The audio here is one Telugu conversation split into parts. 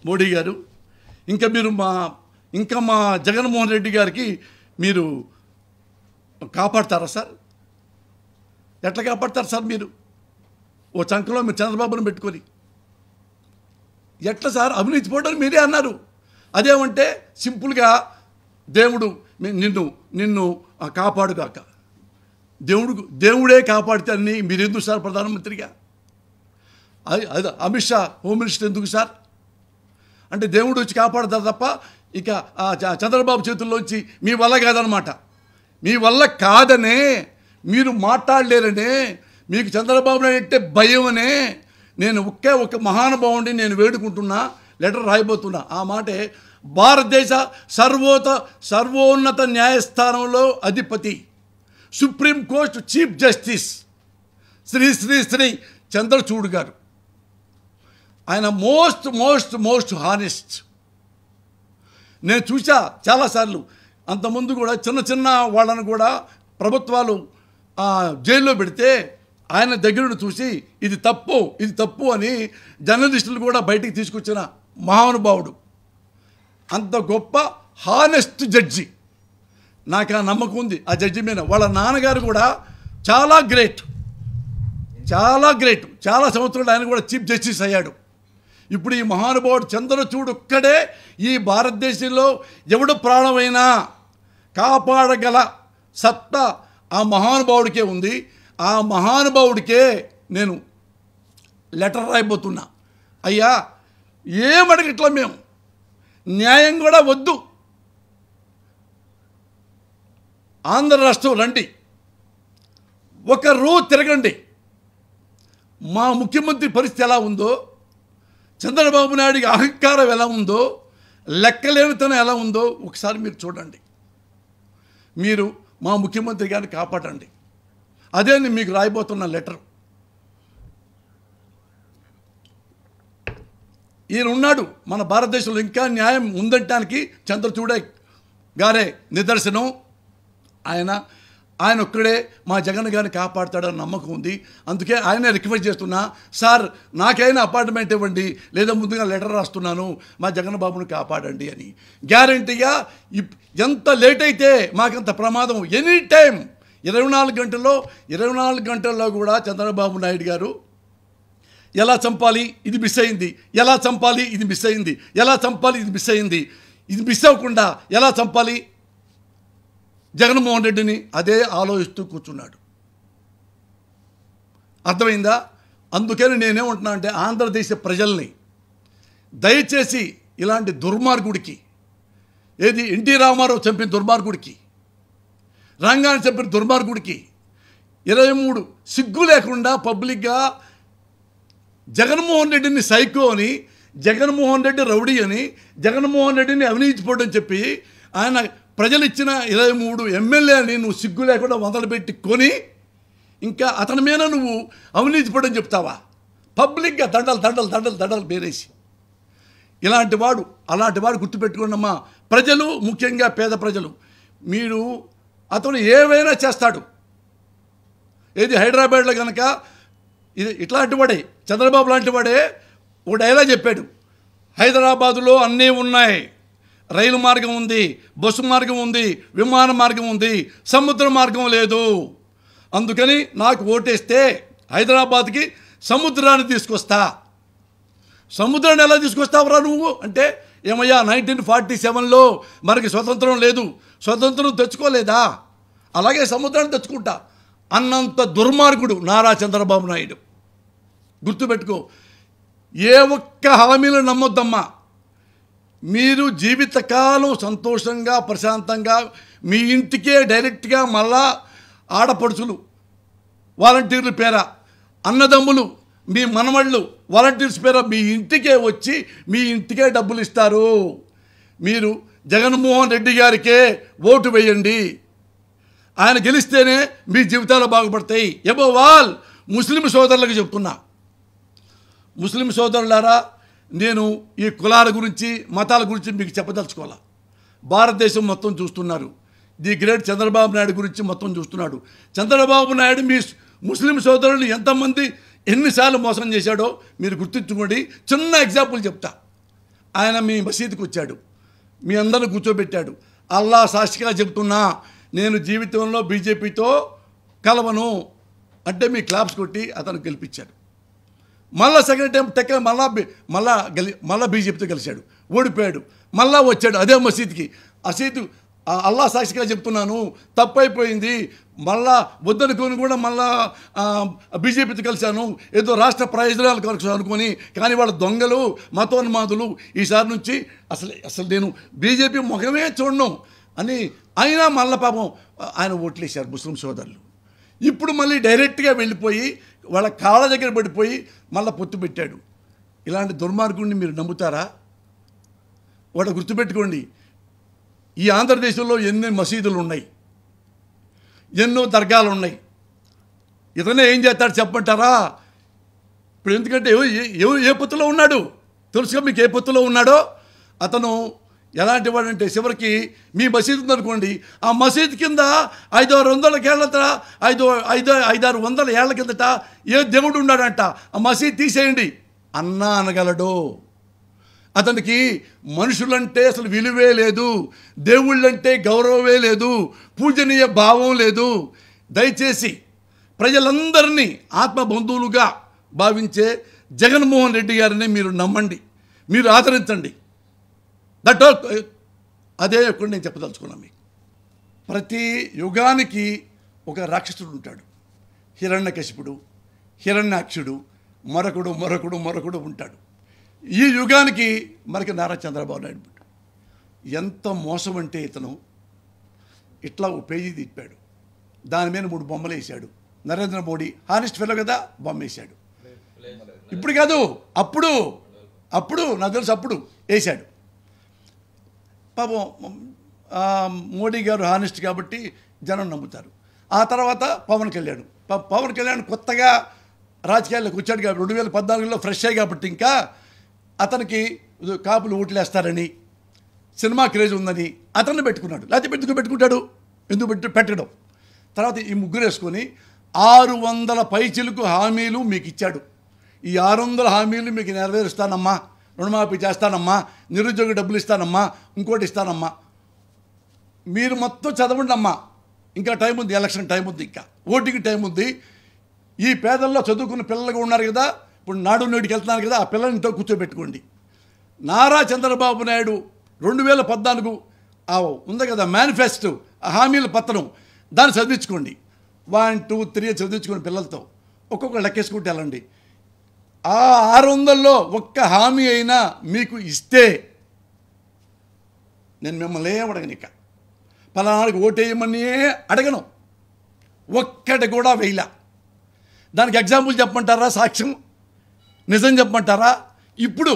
మోడీ గారు. ఇంకా మా జగన్మోహన్ రెడ్డి గారికి మీరు కాపాడతారా సార్? ఎట్లా కాపాడతారు సార్? మీరు ఓ చంకలో మీరు చంద్రబాబును పెట్టుకొని ఎట్లా సార్? అవినీతి పోవడానికి మీరే అన్నారు. అదేమంటే సింపుల్గా దేవుడు నిన్ను కాపాడుగాక, దేవుడే కాపాడితే అన్ని మీరు ఎందుకు సార్ ప్రధానమంత్రిగా? అది అమిత్ షా హోమ్ మినిస్టర్ ఎందుకు సార్? అంటే దేవుడు వచ్చి కాపాడతారు తప్ప ఇక చంద్రబాబు చేతుల్లోంచి మీ వల్ల కాదనమాట. మీ వల్ల కాదనే మీరు మాట్లాడలేరనే, మీకు చంద్రబాబు నాయుడు అంటే భయమనే నేను ఒక మహానుభావుడిని నేను వేడుకుంటున్నా, లెటర్ రాయబోతున్నా. ఆ మాటే భారతదేశ సర్వోన్నత న్యాయస్థానంలో అధిపతి, supreme court chief justice Shri Shri Shri Chandrachud గారు. ఆయన మోస్ట్ హానెస్ట్. నేను చూసా చాలాసార్లు. అంతకుముందు కూడా చిన్న వాళ్ళను కూడా ప్రభుత్వాలు జైల్లో పెడితే ఆయన దగ్గర చూసి ఇది తప్పు అని జర్నలిస్టులు కూడా బయటికి తీసుకొచ్చిన మహానుభావుడు. అంత గొప్ప హానెస్ట్ జడ్జి. నాకు ఆ నమ్మకం ఉంది ఆ జడ్జి మీద. వాళ్ళ నాన్నగారు కూడా చాలా గ్రేట్. చాలా సంవత్సరాలు ఆయన కూడా చీఫ్ జస్టిస్ అయ్యాడు. ఇప్పుడు ఈ మహానుభావుడు చంద్రచూడ్ ఒక్కడే ఈ భారతదేశంలో ఎవడు ప్రాణమైనా కాపాడగల సత్తా ఆ మహానుభావుడికే ఉంది. ఆ మహానుభావుడికే నేను లెటర్ రాయబోతున్నా. అయ్యా, ఏమడగట్లా మేము, న్యాయం కూడా వద్దు, ఆంధ్ర రాష్ట్రం రండి, ఒక రోజు తిరగండి. మా ముఖ్యమంత్రి పరిస్థితి ఎలా ఉందో, చంద్రబాబు నాయుడికి అహంకారం ఎలా ఉందో, లెక్కలేనితనం ఎలా ఉందో ఒకసారి మీరు చూడండి. మీరు మా ముఖ్యమంత్రి గారిని కాపాడండి. అదే నేను మీకు రాయబోతున్న లెటర్. ఈయన ఉన్నాడు మన భారతదేశంలో, ఇంకా న్యాయం ఉందంటానికి చంద్రచూడ్ గారే నిదర్శనం. ఆయన ఒక్కడే మా జగన్ గారిని కాపాడుతాడని నమ్మకం ఉంది. అందుకే ఆయనే రిక్వెస్ట్ చేస్తున్నా, సార్ నాకైనా అపార్ట్మెంట్ ఇవ్వండి, లేదా ముందుగా లెటర్ రాస్తున్నాను, మా జగన్ బాబుని కాపాడండి అని. గ్యారంటీగా ఎంత లేట్ అయితే మాకంత ప్రమాదం. ఎనీ టైం 24 గంటల్లో కూడా చంద్రబాబు నాయుడు గారు ఎలా చంపాలి, ఇది మిస్ అయింది, ఎలా చంపాలి, ఇది మిస్ అయింది, ఎలా చంపాలి, ఇది మిస్ అయింది, ఇది మిస్ అవ్వకుండా ఎలా చంపాలి జగన్మోహన్ రెడ్డిని అదే ఆలోచిస్తూ కూర్చున్నాడు. అర్థమైందా? అందుకని నేనేమంటున్నా అంటే ఆంధ్రదేశ ప్రజల్ని దయచేసి ఇలాంటి దుర్మార్గుడికి, ఏది ఎన్టీ రామారావు చంపిన దుర్మార్గుడికి, రంగాన్ని చంపిన దుర్మార్గుడికి 23 సిగ్గు లేకుండా పబ్లిక్గా జగన్మోహన్ రెడ్డిని సైకో అని, జగన్మోహన్ రెడ్డి రౌడీ అని, జగన్మోహన్ రెడ్డిని అవినీతిపోవడం చెప్పి ఆయన ప్రజలు ఇచ్చిన 23 ఎమ్మెల్యేని నువ్వు సిగ్గు లేకుండా మొదలుపెట్టి కొని ఇంకా అతని మీద నువ్వు అవినీతిపోవడం చెప్తావా? పబ్లిక్గా దండలు బేరేసి. అలాంటి వాడు గుర్తుపెట్టుకున్నమ్మా ప్రజలు, ముఖ్యంగా పేద ప్రజలు. మీరు అతను ఏవైనా చేస్తాడు. ఏది హైదరాబాద్లో కనుక ఇది ఇట్లాంటి వాడే, చంద్రబాబు లాంటి వాడే ఒక డైలాగ్ చెప్పాడు, హైదరాబాదులో అన్నీ ఉన్నాయి, రైలు మార్గం ఉంది, బస్సు మార్గం ఉంది, విమాన మార్గం ఉంది, సముద్ర మార్గం లేదు. అందుకని నాకు ఓటేస్తే హైదరాబాద్కి సముద్రాన్ని తీసుకొస్తా. సముద్రాన్ని ఎలా తీసుకొస్తావురా నువ్వు అంటే, ఏమయ్యా 1947లో మనకి స్వతంత్రం లేదు, స్వతంత్రం తెచ్చుకోలేదా, అలాగే సముద్రాన్ని తెచ్చుకుంటా అన్నంత దుర్మార్గుడు నారా చంద్రబాబు నాయుడు. గుర్తుపెట్టుకో, ఏ ఒక్క హామీలు నమ్మొద్దమ్మా. మీరు జీవితకాలం సంతోషంగా ప్రశాంతంగా మీ ఇంటికే డైరెక్ట్గా మళ్ళా ఆడపడుచులు వాలంటీర్ల పేర, అన్నదమ్ములు మీ మనవళ్ళు వాలంటీర్స్ పేర మీ ఇంటికే వచ్చి మీ ఇంటికే డబ్బులు ఇస్తారు. మీరు జగన్మోహన్ రెడ్డి గారికే ఓటు వేయండి. ఆయన గెలిస్తేనే మీ జీవితాలు బాగుపడతాయి. అబోవ్ ఆల్ ముస్లిం సోదరులకు చెప్తున్నా, ముస్లిం సోదరులారా, నేను ఈ కులాల గురించి మతాల గురించి మీకు చెప్పదలుచుకోవాలా. భారతదేశం మొత్తం చూస్తున్నారు. ది గ్రేట్ చంద్రబాబు నాయుడు గురించి మొత్తం చూస్తున్నాడు. చంద్రబాబు నాయుడు మీ ముస్లిం సోదరులు ఎంతమంది ఎన్నిసార్లు మోసం చేశాడో మీరు గుర్తుంచుకోండి. చిన్న ఎగ్జాంపుల్ చెప్తా. ఆయన మీ మసీదుకి వచ్చాడు, మీ అందరిని కూర్చోబెట్టాడు. అల్లా సాక్షిగా చెప్తున్నా, నేను జీవితంలో బీజేపీతో కలవను అంటే మీ క్లాప్స్ కొట్టి అతను గెలిపించాడు. మళ్ళా సెకండ్ టైం మళ్ళా బీజేపీతో కలిశాడు, ఓడిపోయాడు. మళ్ళా వచ్చాడు అదే మసీద్కి. మసీదు అల్లా సాక్షిగా చెప్తున్నాను, తప్పైపోయింది, మళ్ళా వద్దనుకొని కూడా మళ్ళా బీజేపీతో కలిశాను, ఏదో రాష్ట్ర ప్రయోజనాల కొరకు అనుకొని. కానీ వాళ్ళ దొంగలు, మతోన్మాదులు, ఈసారి నుంచి అసలు నేను బీజేపీ ముఖమే చూడను అని. అయినా మళ్ళా పాపం ఆయన ఓట్లేశారు ముస్లిం సోదరులు. ఇప్పుడు మళ్ళీ డైరెక్ట్గా వెళ్ళిపోయి వాళ్ళ కాళ్ళ దగ్గర పడిపోయి మళ్ళీ పొత్తు పెట్టాడు. ఇలాంటి దుర్మార్గుడిని మీరు నమ్ముతారా? వాడు గుర్తుపెట్టుకోండి, ఈ ఆంధ్రదేశంలో ఎన్ని మసీదులు ఉన్నాయి, ఎన్నో దర్గాలు ఉన్నాయి. ఇతనే ఏం చేస్తాడు చెప్పంటారా? ఇప్పుడు ఎందుకంటే ఏ పొత్తులో ఉన్నాడు తెలుసుగా మీకు, ఏ పొత్తులో ఉన్నాడో. అతను ఎలాంటి వాడంటే చివరికి మీ మసీదు ఉందనుకోండి, ఆ మసీదు కింద 500 ఏళ్ల కిందట ఏ దేవుడు ఉన్నాడంట, ఆ మసీదు తీసేయండి అన్నా అనగలడు. అతనికి మనుషులంటే అసలు విలువే లేదు, దేవుళ్ళంటే గౌరవమే లేదు, పూజనీయ భావం లేదు. దయచేసి ప్రజలందరినీ ఆత్మబంధువులుగా భావించే జగన్మోహన్ రెడ్డి గారిని మీరు నమ్మండి, మీరు ఆదరించండి. అదే ఒకటి నేను చెప్పదలుచుకున్నాను మీకు. ప్రతి యుగానికి ఒక రాక్షసుడు ఉంటాడు. హిరణ్యకశిపుడు, హిరణ్యాక్షుడు, మరొకడు ఉంటాడు. ఈ యుగానికి మనకి నారా చంద్రబాబు నాయుడు పుట్టాడు. ఎంత మోసం అంటే ఇతను ఇట్లా ఒక పేజీ తిప్పాడు, దాని మీద 3 బొమ్మలు వేసాడు. నరేంద్ర మోడీ హానెస్ట్ ఫెలో కదా, బొమ్మ వేసాడు. ఇప్పుడు కాదు, అప్పుడు నాకు తెలుసు, అప్పుడు వేశాడు. పాపం మోడీ గారు హానెస్ట్ కాబట్టి జనం నమ్ముతారు. ఆ తర్వాత పవన్ కళ్యాణ్ కొత్తగా రాజకీయాల్లోకి వచ్చాడు కాబట్టి 2014లో ఫ్రెష్ అయ్యి కాబట్టి ఇంకా అతనికి కాపులు ఓట్లేస్తారని, సినిమా క్రేజ్ ఉందని అతన్ని పెట్టుకున్నాడు. లేకపోతే పెట్టుకుంటాడు, ఎందుకు పెట్టడం. తర్వాత ఈ ముగ్గురు వేసుకొని 600 పైచిలకు హామీలు మీకు ఇచ్చాడు. ఈ 600 హామీలు మీకు నెరవేరుస్తానమ్మా, రుణమాఫీ చేస్తానమ్మా, నిరుద్యోగ డబ్బులు ఇస్తానమ్మా, ఇంకోటి ఇస్తానమ్మా, మీరు మొత్తం చదవండి అమ్మా, ఇంకా టైం ఉంది, ఎలక్షన్ టైం ఉంది, ఇంకా ఓటింగ్ టైం ఉంది. ఈ పేదల్లో చదువుకున్న పిల్లలుగా ఉన్నారు కదా, ఇప్పుడు నాడు నేడుకి వెళ్తున్నారు కదా, ఆ పిల్లల్ని ఇంట్లో కూర్చోబెట్టుకోండి. నారా చంద్రబాబు నాయుడు 2014 ఉంది కదా మేనిఫెస్టో, ఆ హామీల పత్రం, దాన్ని చదివించుకోండి. 1, 2, 3 చదివించుకోండి పిల్లలతో, ఒక్కొక్క లెక్కేసుకుంటే వెళ్ళండి. ఆ 600లో ఒక్క హామీ అయినా మీకు ఇస్తే నేను మిమ్మల్ని అడగను, ఇక పలానాడికి ఓటేయమని అడగను, ఒక్కటి కూడా వేయలా. దానికి ఎగ్జాంపుల్ చెప్పమంటారా? సాక్ష్యం నిజం చెప్పమంటారా? ఇప్పుడు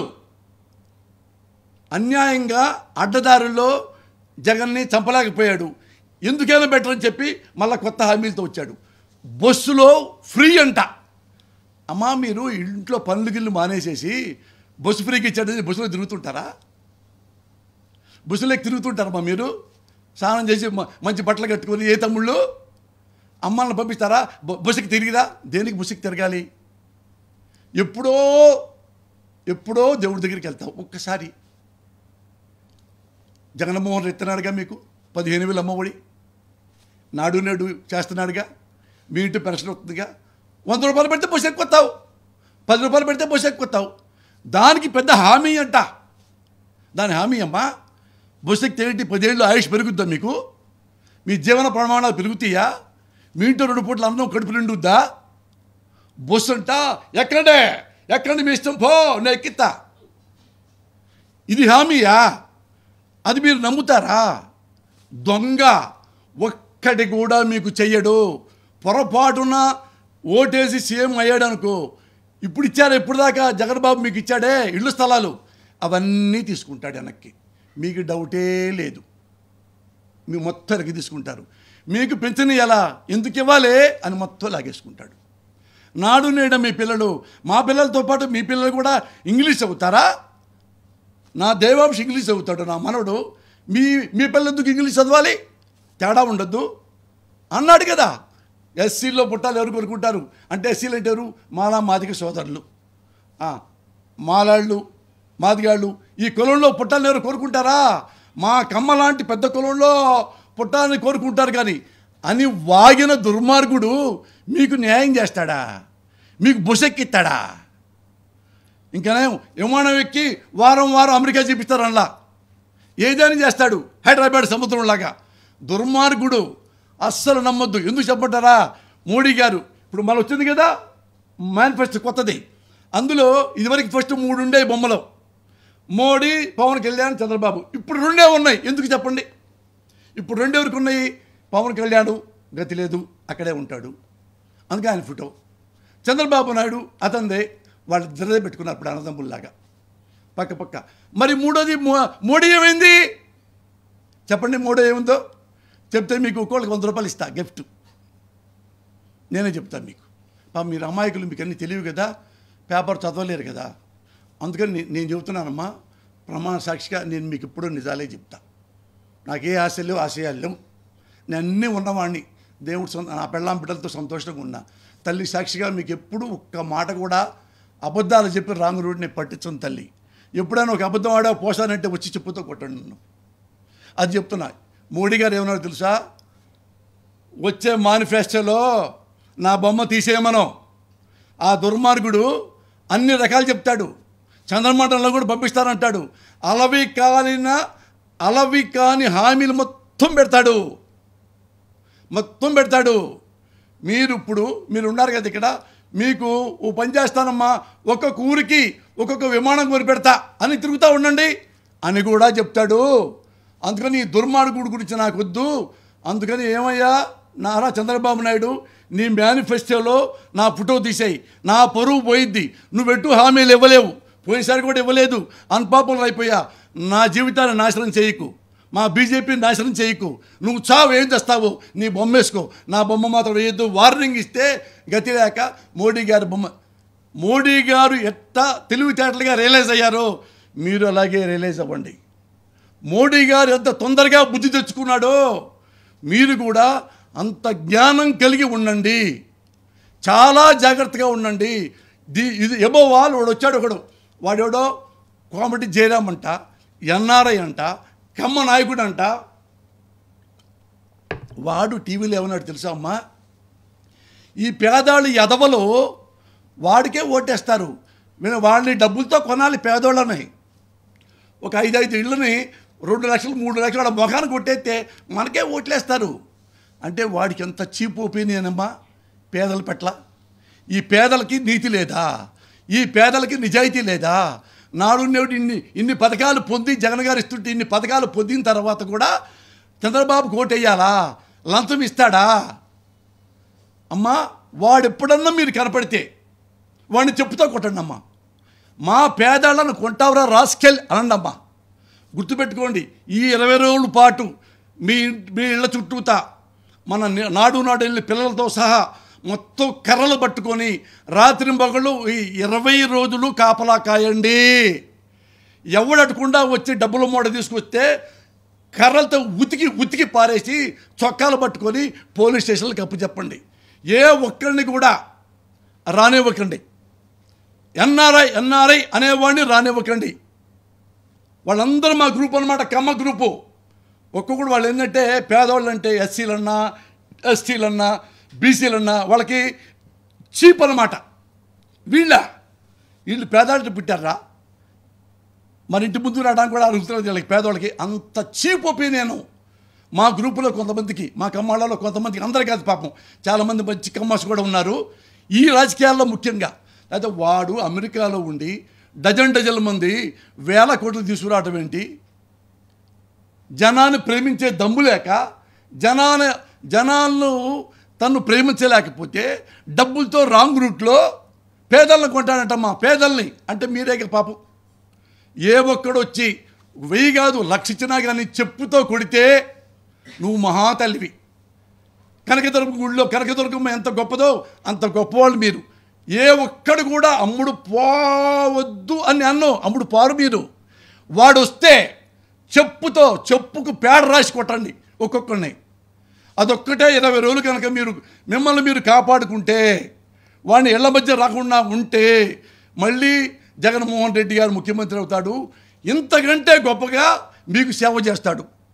అన్యాయంగా అడ్డదారుల్లో జగన్ని చంపలేకపోయాడు, ఎందుకైనా బెటర్ అని చెప్పి మళ్ళీ కొత్త హామీలతో వచ్చాడు. బస్సులో ఫ్రీ అంట. అమ్మా, మీరు ఇంట్లో పనులు గిల్లు మానేసేసి బస్సు ఫ్రీకి ఇచ్చాడని బస్సులో తిరుగుతుంటారా? బస్సులోకి తిరుగుతుంటారమ్మా మీరు? స్నానం చేసి మంచి బట్టలు కట్టుకొని ఏ తమ్ముళ్ళు అమ్మాలను పంపిస్తారా? బస్సుకి తిరిగిరా? దేనికి బస్సుకి తిరగాలి? ఎప్పుడో దేవుడి దగ్గరికి వెళ్తావు. ఒక్కసారి జగన్మోహన్ రెడ్డి ఇస్తున్నాడుగా మీకు 15,000 అమ్మఒడి, నాడు నేడు చేస్తున్నాడుగా, మీ ఇంటి పెన్షన్ వస్తుందిగా. 100 రూపాయలు పెడితే బస్సు ఎక్కుతావు, 10 రూపాయలు పెడితే బస్సు ఎక్కుతావు. దానికి పెద్ద హామీ అంట. దాని హామీ అమ్మా, బస్సు ఎక్కితే 10 ఏళ్ళు ఆయుష్ పెరుగుద్దా మీకు? మీ జీవన ప్రమాణాలు పెరుగుతాయా? మీ ఇంట్లో 2 పూట్ల అన్నం కడుపు నిండుద్దా? బస్సు అంట ఎక్కండి మీ ఇష్టం, పో నేను ఎక్కిస్తా. ఇది హామీయా? అది మీరు నమ్ముతారా? దొంగ ఒక్కటి కూడా మీకు చెయ్యడు. పొరపాటున ఓటేసి సీఎం అయ్యాడు అనుకో, ఇప్పుడు ఇచ్చారు, ఇప్పుడు దాకా జగన్బాబు మీకు ఇచ్చాడే ఇళ్ళు స్థలాలు, అవన్నీ తీసుకుంటాడు వెనక్కి, మీకు డౌటే లేదు. మీ మొత్తం వెనక్కి తీసుకుంటారు. మీకు పెన్షన్ ఎలా, ఎందుకు ఇవ్వాలి అని మొత్తం లాగేసుకుంటాడు. నాడు నేడు మీ పిల్లలు, మా పిల్లలతో పాటు మీ పిల్లలు కూడా ఇంగ్లీష్ చదువుతారా? నా దేవాంశ ఇంగ్లీష్ చదువుతాడు, నా మనవడు. మీ పిల్లలు ఎందుకు ఇంగ్లీష్ చదవాలి? తేడా ఉండద్దు అన్నాడు కదా. ఎస్సీలో పుట్టాలు ఎవరు కోరుకుంటారు అంటే, ఎస్సీలు అంటే ఎవరు? మాదిగ సోదరులు, మాలాళ్ళు, మాదిగాళ్ళు, ఈ కులంలో పుట్టాలని ఎవరు కోరుకుంటారా? మా కమ్మ లాంటి పెద్ద కులంలో పుట్టాలని కోరుకుంటారు కానీ అని వాగిన దుర్మార్గుడు మీకు న్యాయం చేస్తాడా? మీకు బుసెక్కిస్తాడా? ఇంకనే విమానం ఎక్కి వారం వారం అమెరికా చూపిస్తారు అందులో. ఏదైనా చేస్తాడు హైదరాబాద్ సముద్రంలాగా. దుర్మార్గుడు, అస్సలు నమ్మొద్దు. ఎందుకు చెప్పంటారా? మోడీ గారు ఇప్పుడు మన వచ్చింది కదా మేనిఫెస్టో కొత్తది, అందులో ఇదివరకు ఫస్ట్ 3 ఉండే బొమ్మలు, మోడీ, పవన్ కళ్యాణ్, చంద్రబాబు. ఇప్పుడు 2 ఉన్నాయి. ఎందుకు చెప్పండి? ఇప్పుడు 2 ఎవరికి ఉన్నాయి? పవన్ కళ్యాణ్ గతి లేదు, అక్కడే ఉంటాడు, అందుకే ఆయన ఫోటో. చంద్రబాబు నాయుడు అతనిదే, వాళ్ళు ఇద్దరే పెట్టుకున్నారు ఇప్పుడు అన్నదమ్ముల్లాగా పక్క పక్క. మరి మూడోది మోడీ ఏమైంది చెప్పండి? మోడీ ఏముందో చెప్తే మీకు ఒక్కోళ్ళకి 100 రూపాయలు ఇస్తా గిఫ్ట్. నేనే చెప్తాను మీకు. మీరు అమాయకులు, మీకు అన్నీ తెలియవు కదా, పేపర్ చదవలేరు కదా, అందుకని నేను చెబుతున్నానమ్మా. ప్రమాణ సాక్షిగా నేను మీకు ఎప్పుడూ నిజాలే చెప్తా. నాకే ఆశలు ఆశయాలు లేవు. నేను అన్నీ ఉన్నవాడిని. దేవుడు నా పెళ్ళాం బిడ్డలతో సంతోషంగా ఉన్నా. తల్లి సాక్షిగా మీకు ఎప్పుడు ఒక్క మాట కూడా అబద్ధాలు చెప్పి రాంగ్ రూట్ నేను పట్టించను తల్లి. ఎప్పుడైనా ఒక అబద్ధం ఆడా పోసానంటే వచ్చి చెప్పుతో కొట్టండి నన్ను. అది చెప్తున్నా. మోడీ గారు ఏమన్నారో తెలుసా? వచ్చే మేనిఫెస్టోలో నా బొమ్మ తీసేయమనో. ఆ దుర్మార్గుడు అన్ని రకాలు చెప్తాడు. చంద్రమండలంలో కూడా పంపిస్తారంటాడు. అలవి కాని హామీలు మొత్తం పెడతాడు. మీరు ఉన్నారు కదా ఇక్కడ, మీకు ఓ పని చేస్తానమ్మా, ఒక్కొక్క ఊరికి ఒక్కొక్క విమానం కొని పెడతా అని తిరుగుతూ ఉండండి అని కూడా చెప్తాడు. అందుకని ఈ దుర్మార్గుడి గురించి నాకు వద్దు. అందుకని ఏమయ్యా నారా చంద్రబాబు నాయుడు, నీ మేనిఫెస్టోలో నా ఫోటో తీసేయి, నా పరువు పోయిద్ది. నువ్వెట్టు హామీలు ఇవ్వలేవు, పోయినసారి కూడా ఇవ్వలేదు, అన్పాపులర్ అయిపోయా. నా జీవితాన్ని నాశనం చేయకు, మా బీజేపీని నాశనం చేయకు. నువ్వు చావు, ఏం చేస్తావు? నీ బొమ్మ వేసుకో, నా బొమ్మ మాత్రం వేయద్దు. వార్నింగ్ ఇస్తే గతి లేక మోడీ గారి బొమ్మ. మోడీ గారు ఎట్లా తెలివితేటలుగా రియలైజ్ అయ్యారో మీరు అలాగే రియలైజ్ అవ్వండి. మోడీ గారు ఎంత తొందరగా బుద్ధి తెచ్చుకున్నాడో మీరు కూడా అంత జ్ఞానం కలిగి ఉండండి. చాలా జాగ్రత్తగా ఉండండి. ఇది ఎబో వాళ్ళు వాడు వచ్చాడు ఒకడు, వాడెవడో కోమటి జయరామ్ అంట, ఎన్ఆర్ఐ అంట, కమ్మ నాయకుడు అంట. వాడు టీవీలో ఏమన్నాడు తెలుసా అమ్మా? ఈ పేదాళ్ళు ఎదవలు వాడికే ఓటేస్తారు. వాళ్ళని డబ్బులతో కొనాలి పేదోళ్ళని. ఒక 5 ఇళ్ళని 2 లక్షలు 3 లక్షలు వాడు మొఖాన్ని కొట్టేస్తే మనకే ఓట్లేస్తారు. అంటే వాడికి ఎంత చీప్ ఒపీనియన్ అమ్మా పేదల పట్ల. ఈ పేదలకి నీతి లేదా? ఈ పేదలకి నిజాయితీ లేదా? నాడు నేడు ఇన్ని పథకాలు పొంది జగన్ గారు ఇస్తుంటే ఇన్ని పథకాలు పొందిన తర్వాత కూడా చంద్రబాబుకు ఓటేయాలా? లంచం ఇస్తాడా? అమ్మా వాడు ఎప్పుడన్నా మీరు కనపడితే వాడిని చెప్పుతో కొట్టండి అమ్మా. మా పేదాళ్ళను కొంటావురా రాస్కెల్ అనండి అమ్మా. గుర్తుపెట్టుకోండి, ఈ 20 రోజుల పాటు మీ ఇళ్ళ చుట్టూతా మన నాడు వెళ్ళి పిల్లలతో సహా మొత్తం కర్రలు పట్టుకొని రాత్రింబగళ్ళు ఈ 20 రోజులు కాపలా కాయండి. ఎవడటకుండా వచ్చి డబ్బుల మూట తీసుకొస్తే కర్రలతో ఉతికి పారేసి చొక్కాలు పట్టుకొని పోలీస్ స్టేషన్లకు అప్పచెప్పండి. ఏ ఒక్కరిని కూడా రానివ్వకండి. ఎన్ఆర్ఐ అనేవాడిని రానివ్వకండి. వాళ్ళందరూ మా గ్రూప్ అన్నమాట, కమ్మ గ్రూపు. ఒక్కొక్కడు వాళ్ళు ఏంటంటే పేదవాళ్ళు అంటే ఎస్సీలన్నా ఎస్టీలన్నా బీసీలన్నా వాళ్ళకి చీప్ అన్నమాట. వీళ్ళు పేదవాళ్ళకి పుట్టారా? మన ఇంటి ముందు రావడానికి కూడా అడుగుతున్నారు వీళ్ళకి, పేదవాళ్ళకి అంత చీప్ ఒపీనియను. మా గ్రూపులో కొంతమందికి, మా కమ్మాళ్ళలో కొంతమందికి, అందరు కాదు పాపం, చాలామంది మంచి కమ్మాస్ కూడా ఉన్నారు ఈ రాజకీయాల్లో ముఖ్యంగా. అయితే వాడు అమెరికాలో ఉండి డజన్ల మంది 1000 కోట్లు తీసుకురావటం ఏంటి? జనాన్ని ప్రేమించే దమ్ము లేక, జనాలను తను ప్రేమించలేకపోతే డబ్బులతో రాంగ్ రూట్లో పేదలను కొంటానంటమ్మా. పేదల్ని అంటే మీరే పాపం. ఏ ఒక్కడొచ్చి 1000 కాదు 1,00,000 ఇచ్చినా కానీ చెప్పుతో కొడితే నువ్వు మహాతల్లివి. కనకదుర్గ గుడిలో కనకదుర్గమ్మ ఎంత గొప్పదో అంత గొప్పవాళ్ళు మీరు. ఏ ఒక్కడు కూడా అమ్ముడు పోవద్దు అని అమ్ముడు పారు మీరు. వాడు వస్తే చెప్పుకు పేడ రాసి కొట్టండి ఒక్కొక్కరిని. అదొక్కటే 20 రోజులు కనుక మిమ్మల్ని మీరు కాపాడుకుంటే, వాడిని ఇళ్ల మధ్య రాకుండా ఉంటే, మళ్ళీ జగన్మోహన్ రెడ్డి గారు ముఖ్యమంత్రి అవుతాడు. ఇంతకంటే గొప్పగా మీకు సేవ చేస్తాడు.